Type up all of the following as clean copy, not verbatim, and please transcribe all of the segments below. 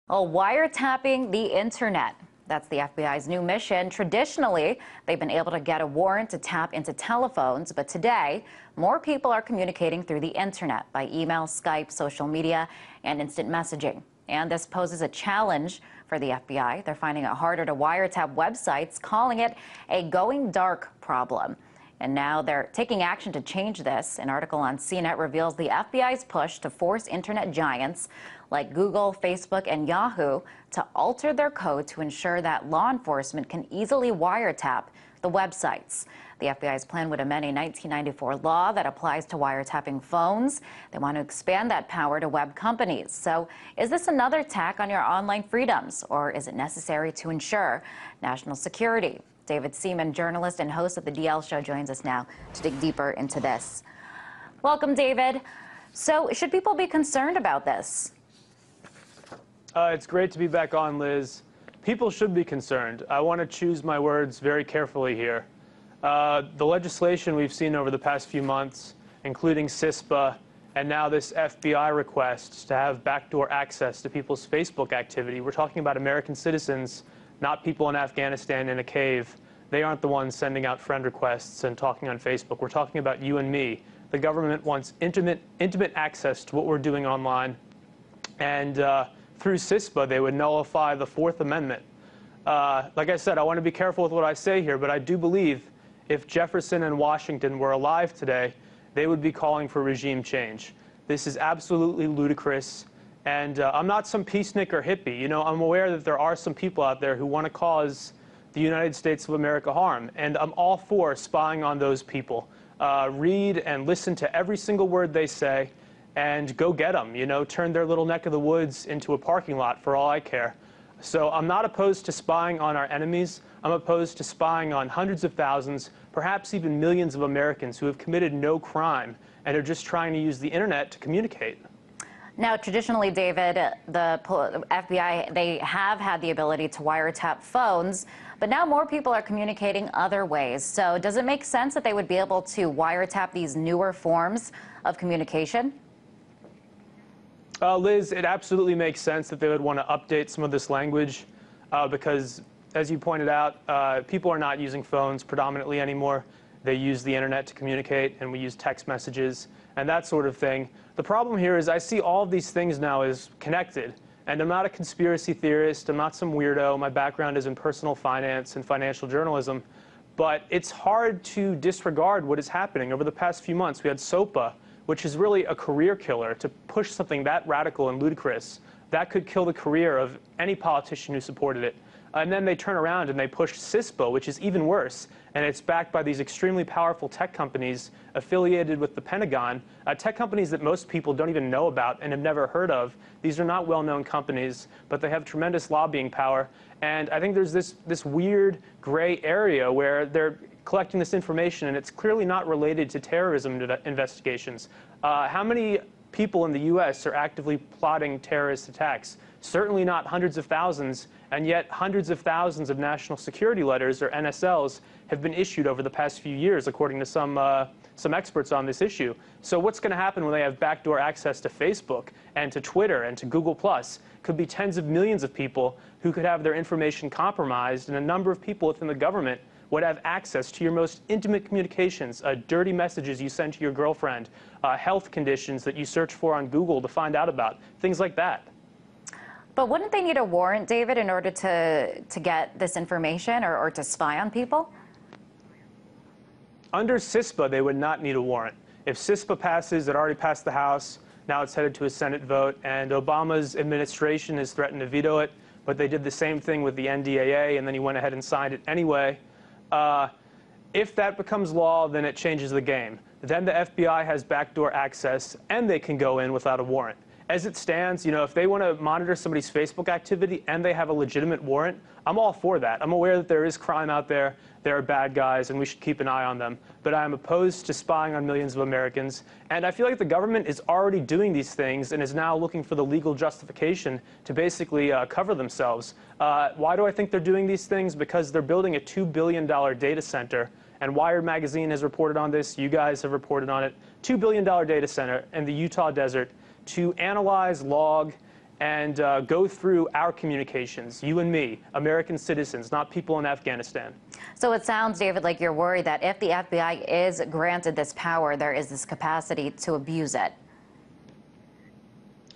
Well, wiretapping the internet. That's the FBI's new mission. Traditionally, they've been able to get a warrant to tap into telephones, but today, more people are communicating through the internet by email, Skype, social media, and instant messaging. And this poses a challenge for the FBI. They're finding it harder to wiretap websites, calling it a going dark problem. And now they're taking action to change this. An article on CNET reveals the FBI's push to force internet giants like Google, Facebook, and Yahoo to alter their code to ensure that law enforcement can easily wiretap the websites. The FBI's plan would amend a 1994 law that applies to wiretapping phones. They want to expand that power to web companies. So is this another attack on your online freedoms, or is it necessary to ensure national security? David Seaman, journalist and host of the DL Show, joins us now to dig deeper into this. Welcome, David. So should people be concerned about this? It's great to be back on, Liz. People should be concerned. I want to choose my words very carefully here. The legislation we've seen over the past few months, including CISPA, and now this FBI request to have backdoor access to people's Facebook activity. We're talking about American citizens, not people in Afghanistan in a cave. They aren't the ones sending out friend requests and talking on Facebook. We're talking about you and me. The government wants intimate access to what we're doing online. And through CISPA, they would nullify the Fourth Amendment. Like I said, I want to be careful with what I say here, but I do believe if Jefferson and Washington were alive today, they would be calling for regime change. This is absolutely ludicrous. And I'm not some peacenik hippie. You know, I'm aware that there are some people out there who want to cause the United States of America harm. And I'm all for spying on those people. Read and listen to every single word they say and go get them. You know, turn their little neck of the woods into a parking lot for all I care. So I'm not opposed to spying on our enemies. I'm opposed to spying on hundreds of thousands, perhaps even millions of Americans who have committed no crime and are just trying to use the internet to communicate. Now, traditionally, David, the FBI, they have had the ability to wiretap phones, but now more people are communicating other ways. So does it make sense that they would be able to wiretap these newer forms of communication? Liz, it absolutely makes sense that they would want to update some of this language because, as you pointed out, people are not using phones predominantly anymore. They use the internet to communicate, and we use text messages and that sort of thing. The problem here is I see all of these things now as connected. And I'm not a conspiracy theorist. I'm not some weirdo. My background is in personal finance and financial journalism. But it's hard to disregard what is happening. Over the past few months, we had SOPA, which is really a career killer. To push something that radical and ludicrous, that could kill the career of any politician who supported it. And then they turn around and they push CISPA, which is even worse. And it's backed by these extremely powerful tech companies affiliated with the Pentagon, tech companies that most people don't even know about and have never heard of. These are not well-known companies, but they have tremendous lobbying power. And I think there's this weird gray area where they're collecting this information, and it's clearly not related to terrorism investigations. How many people in the U.S. are actively plotting terrorist attacks? Certainly not hundreds of thousands, and yet hundreds of thousands of national security letters, or NSLs, have been issued over the past few years, according to some experts on this issue. So what's going to happen when they have backdoor access to Facebook and to Twitter and to Google+? Could be tens of millions of people who could have their information compromised, and a number of people within the government would have access to your most intimate communications, dirty messages you send to your girlfriend, health conditions that you search for on Google to find out about, things like that. But wouldn't they need a warrant, David, in order to get this information or to spy on people? Under CISPA, they would not need a warrant. If CISPA passes, it already passed the House, now it's headed to a Senate vote, and Obama's administration has threatened to veto it, but they did the same thing with the NDAA, and then he went ahead and signed it anyway. If that becomes law, then it changes the game. Then the FBI has backdoor access, and they can go in without a warrant. As it stands, you know, if they want to monitor somebody's Facebook activity and they have a legitimate warrant, I'm all for that. I'm aware that there is crime out there, there are bad guys, and we should keep an eye on them. But I am opposed to spying on millions of Americans. And I feel like the government is already doing these things and is now looking for the legal justification to basically cover themselves. Why do I think they're doing these things? Because they're building a $2 billion data center. And Wired Magazine has reported on this. You guys have reported on it. $2 billion data center in the Utah desert to analyze, log, and go through our communications, you and me, American citizens, not people in Afghanistan. So it sounds, David, like you're worried that if the FBI is granted this power, there is this capacity to abuse it.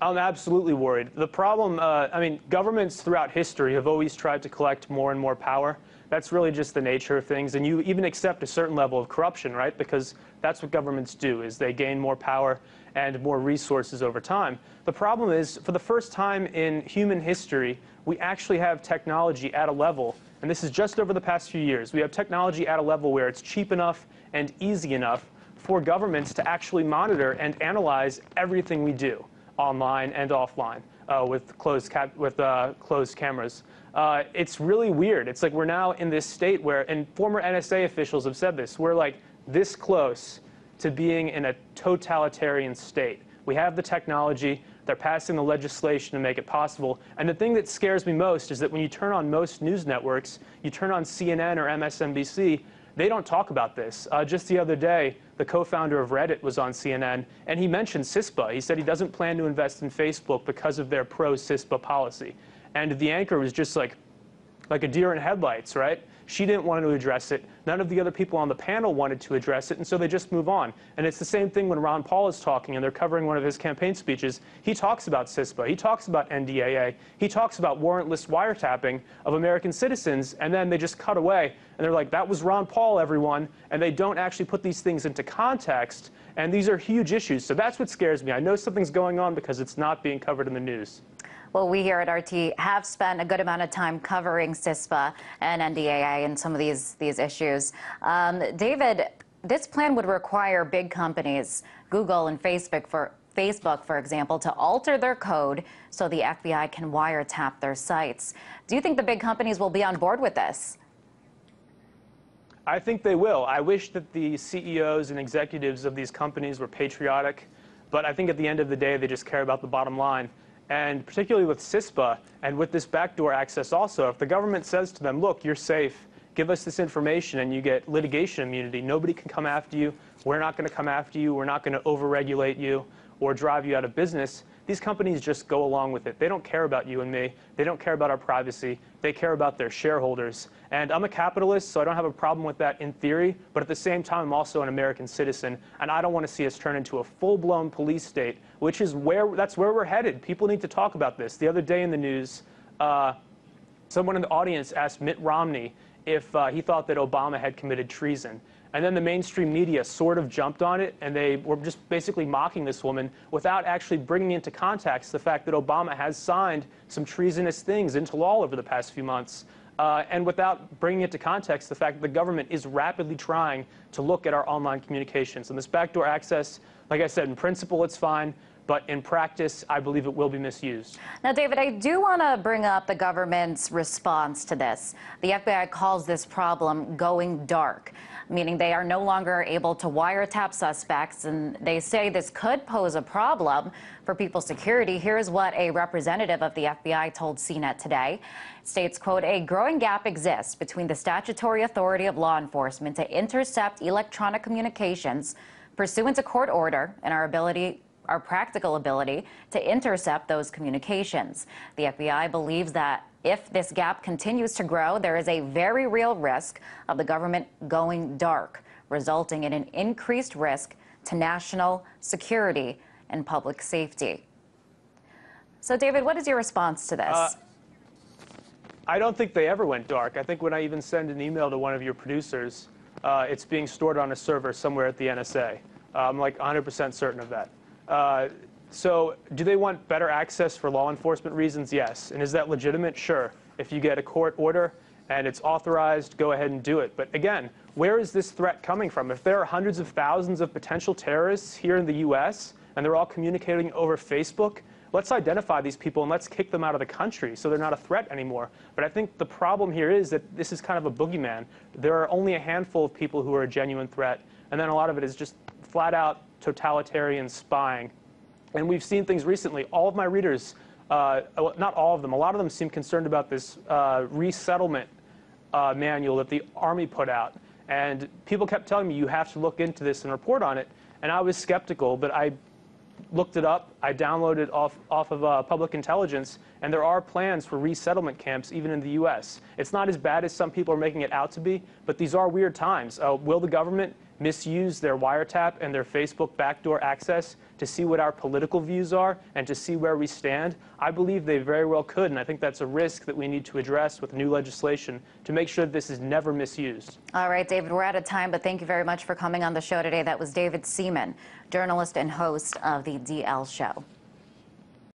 I'm absolutely worried. The problem, I mean, governments throughout history have always tried to collect more and more power. That's really just the nature of things. And you even accept a certain level of corruption, right? Because that's what governments do, is they gain more power and more resources over time. The problem is, for the first time in human history, we actually have technology at a level, and this is just over the past few years, we have technology at a level where it's cheap enough and easy enough for governments to actually monitor and analyze everything we do, online and offline, with closed cameras. It's really weird. It's like we're now in this state where, and former NSA officials have said this, we're like this close to being in a totalitarian state. We have the technology, they're passing the legislation to make it possible. And the thing that scares me most is that when you turn on most news networks, you turn on CNN or MSNBC, they don't talk about this. Just the other day, the co-founder of Reddit was on CNN, and he mentioned CISPA. He said he doesn't plan to invest in Facebook because of their pro-CISPA policy. And the anchor was just like a deer in headlights, right? She didn't want to address it. None of the other people on the panel wanted to address it, and so they just move on. And it's the same thing when Ron Paul is talking and they're covering one of his campaign speeches. He talks about CISPA. He talks about NDAA. He talks about warrantless wiretapping of American citizens, and then they just cut away. And they're like, that was Ron Paul, everyone. And they don't actually put these things into context, and these are huge issues. So that's what scares me. I know something's going on because it's not being covered in the news. Well, we here at RT have spent a good amount of time covering CISPA and NDAA and some of these issues. David, this plan would require big companies, Google and Facebook, for example, to alter their code so the FBI can wiretap their sites. Do you think the big companies will be on board with this? I think they will. I wish that the CEOs and executives of these companies were patriotic, but I think at the end of the day, they just care about the bottom line. And particularly with CISPA and with this backdoor access also, if the government says to them, look, you're safe, give us this information and you get litigation immunity, nobody can come after you, we're not going to come after you, we're not going to overregulate you or drive you out of business, these companies just go along with it. They don't care about you and me. They don't care about our privacy. They care about their shareholders. And I'm a capitalist, so I don't have a problem with that in theory. But at the same time, I'm also an American citizen, and I don't want to see us turn into a full-blown police state, which is that's where we're headed. People need to talk about this. The other day in the news, someone in the audience asked Mitt Romney if he thought that Obama had committed treason. And then the mainstream media sort of jumped on it, and they were just basically mocking this woman without actually bringing into context the fact that Obama has signed some treasonous things into law over the past few months, and without bringing into context the fact that the government is rapidly trying to look at our online communications. And this backdoor access, like I said, in principle it's fine, but in practice, I believe it will be misused. Now, David, I do want to bring up the government's response to this. The FBI calls this problem going dark, meaning they are no longer able to wiretap suspects, and they say this could pose a problem for people's security. Here's what a representative of the FBI told CNET today. It states, quote, a growing gap exists between the statutory authority of law enforcement to intercept electronic communications pursuant to court order and our practical ability to intercept those communications. The FBI believes that if this gap continues to grow, there is a very real risk of the government going dark, resulting in an increased risk to national security and public safety. So, David, what is your response to this? I don't think they ever went dark. I think when I even send an email to one of your producers, it's being stored on a server somewhere at the NSA. I'm like 100% certain of that. So do they want better access for law enforcement reasons? Yes. And is that legitimate? Sure. If you get a court order and it's authorized, go ahead and do it. But again, where is this threat coming from? If there are hundreds of thousands of potential terrorists here in the U.S. and they're all communicating over Facebook, let's identify these people and let's kick them out of the country so they're not a threat anymore. But I think the problem here is that this is kind of a boogeyman. There are only a handful of people who are a genuine threat, and then a lot of it is just flat out totalitarian spying. And we've seen things recently. All of my readers, not all of them, a lot of them seem concerned about this resettlement manual that the Army put out. And people kept telling me, you have to look into this and report on it. And I was skeptical, but I looked it up. I downloaded off of public intelligence, and there are plans for resettlement camps even in the U.S. It's not as bad as some people are making it out to be, but these are weird times. Will the government misuse their wiretap and their Facebook backdoor access to see what our political views are and to see where we stand? I believe they very well could, and I think that's a risk that we need to address with new legislation to make sure that this is never misused. All right, David, we're out of time, but thank you very much for coming on the show today. That was David Seaman, journalist and host of the DL Show.